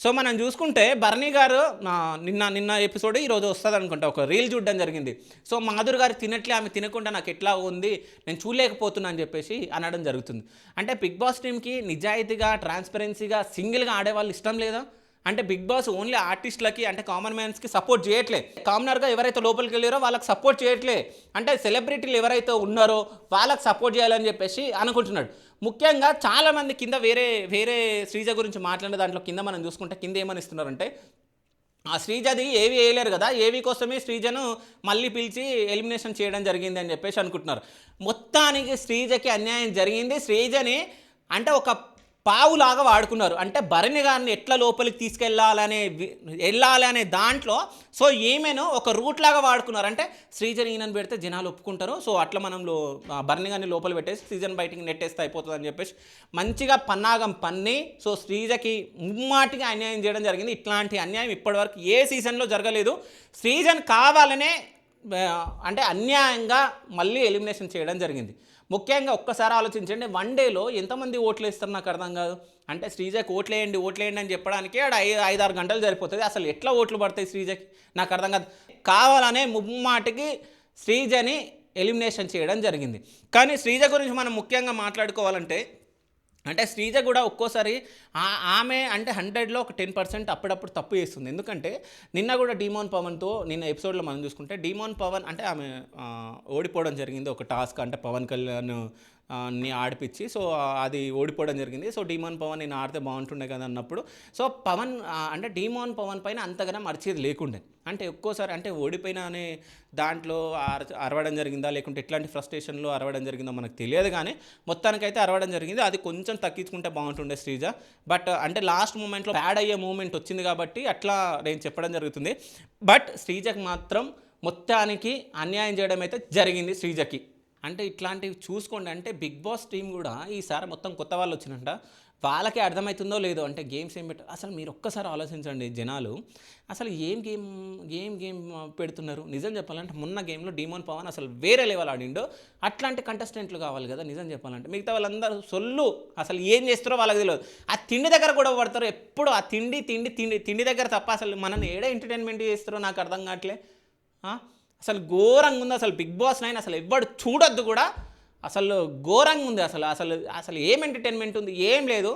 So, మనం జూసుకుంటే 'భరణి' గారు నిన్న నిన్న ఎపిసోడ్ ఈరోజు వస్తదనుకుంటా. ఒక రీల్ చూడడం జరిగింది. సో, 'మాధురి' గారు తినట్లే, ఆమె తినకుండా నాకెట్లా ఉంది, నేను చూడలేకపోతున్నా అని జెప్పేసి అనడం జరుగుతుంది. అంటే 'బిగ్ బాస్' టీమ్‌కి నిజాయితీగా, ట్రాన్స్‌పరెన్సీగా, సింగిల్‌గా ఆడేవాళ్ళు ఇష్టం లేదా? అంటే 'బిగ్ బాస్' ఓన్లీ ఆర్టిస్ట్‌లకి అంటే కామన్ మ్యాన్స్‌కి సపోర్ట్ జేయట్లే. కామనర్‌గా ఎవరైతే లోపలికెళ్ళారో వాళ్ళకి సపోర్ట్ చేయట్లే. అంటే సెలబ్రిటీలు ఎవరైతే ఉన్నారో వాళ్ళకి సపోర్ట్ జేయాలని జెప్పేసి అనుకుంటున్నాడు. ముఖ్యంగా చాలామంది కింద వేరే వేరే శ్రీజ గురించి మాట్లాడిన దాంట్లో కింద మనం చూసుకుంటే కింద ఏమని ఇస్తున్నారంటే, ఆ శ్రీజది ఏవి వేయలేరు కదా, ఏవి కోసమే శ్రీజను మళ్ళీ పిలిచి ఎలిమినేషన్ చేయడం జరిగింది అని చెప్పేసి అనుకుంటున్నారు. మొత్తానికి శ్రీజకి అన్యాయం జరిగింది. శ్రీజని అంటే ఒక పావులాగా వాడుకున్నారు. అంటే భరణి గారిని ఎట్లా లోపలికి తీసుకెళ్ళాలనే వెళ్ళాలనే దాంట్లో సో ఈమెను ఒక రూట్ లాగా వాడుకున్నారు. అంటే శ్రీజని ఈయనని పెడితే జనాలు ఒప్పుకుంటారు. సో అట్లా మనం భరణి గారిని లోపల పెట్టేసి శ్రీజన్ బయటికి నెట్టేస్తే అయిపోతుంది అని చెప్పేసి మంచిగా పన్నాగం పన్ని సో శ్రీజకి ముమ్మాటిగా అన్యాయం చేయడం జరిగింది. ఇట్లాంటి అన్యాయం ఇప్పటివరకు ఏ సీజన్లో జరగలేదు. శ్రీజన్ కావాలనే అంటే అన్యాయంగా మళ్ళీ ఎలిమినేషన్ చేయడం జరిగింది. ముఖ్యంగా ఒక్కసారి ఆలోచించండి, వన్ డేలో ఎంతమంది ఓట్లు వేస్తారు నాకు అర్థం కాదు. అంటే శ్రీజకి ఓట్లేయండి ఓట్లేయండి అని చెప్పడానికి ఆడ 5-6 గంటలు సరిపోతుంది. అసలు ఎట్లా ఓట్లు పడతాయి శ్రీజకి నాకు అర్థం కాదు. కావాలనే ముమ్మాటికి శ్రీజని ఎలిమినేషన్ చేయడం జరిగింది. కానీ శ్రీజ గురించి మనం ముఖ్యంగా మాట్లాడుకోవాలంటే, అంటే శ్రీజ కూడా ఒక్కోసారి ఆమె అంటే 100లో ఒక 10% అప్పుడప్పుడు తప్పు చేస్తుంది. ఎందుకంటే నిన్న కూడా డీమోన్ పవన్తో నిన్న ఎపిసోడ్లో మనం చూసుకుంటే డీమోన్ పవన్ అంటే ఆమె ఓడిపోవడం జరిగింది ఒక టాస్క్. అంటే పవన్ కళ్యాణ్ ని ఆడిపించి సో అది ఓడిపోవడం జరిగింది. సో డీమోన్ పవన్ నేను ఆడితే బాగుంటుండే కదా అన్నప్పుడు సో పవన్ అంటే డీమోన్ పవన్ పైన అంతగానో మరిచేది లేకుండే. అంటే ఒక్కోసారి అంటే ఓడిపోయిన అనే దాంట్లో అరవడం జరిగిందా లేకుంటే ఎట్లాంటి ఫ్రస్ట్రేషన్లో అరవడం జరిగిందో మనకు తెలియదు. కానీ మొత్తానికైతే అరవడం జరిగింది. అది కొంచెం తగ్గించుకుంటే బాగుంటుండే శ్రీజ. బట్ అంటే లాస్ట్ మూమెంట్లో బ్యాడ్ అయ్యే మూమెంట్ వచ్చింది కాబట్టి అట్లా నేను చెప్పడం జరుగుతుంది. బట్ శ్రీజకి మాత్రం మొత్తానికి అన్యాయం చేయడం అయితే జరిగింది శ్రీజకి. అంటే ఇట్లాంటివి చూసుకోండి. అంటే బిగ్ బాస్ టీం కూడా ఈసారి మొత్తం కొత్త వాళ్ళు వచ్చినట్ట వాళ్ళకే అర్థమవుతుందో లేదో. అంటే గేమ్స్ ఏం పెట్టారు అసలు మీరు ఒక్కసారి ఆలోచించండి. జనాలు అసలు ఏం గేమ్ పెడుతున్నారు. నిజం చెప్పాలంటే మొన్న గేమ్లో డీమోన్ పవన్ అసలు వేరే లెవెల్ ఆడిండో. అట్లాంటి కంటెస్టెంట్లు కావాలి కదా నిజం చెప్పాలంటే. మిగతా వాళ్ళందరూ సొల్లు అసలు ఏం చేస్తారో వాళ్ళకి తెలియదు. ఆ తిండి దగ్గర కూడా పడతారు ఎప్పుడు. ఆ తిండి దగ్గర తప్ప అసలు మనల్ని ఏడే ఎంటర్టైన్మెంట్ చేస్తారో నాకు అర్థం కావట్లే. అసలు ఘోరంగా ఉంది. అసలు బిగ్ బాస్ 9 అసలు ఎవ్వడు చూడొద్దు కూడా. అసలు ఘోరంగా ఉంది. అసలు అసలు అసలు ఏం ఎంటర్టైన్మెంట్ ఉంది, ఏం లేదు.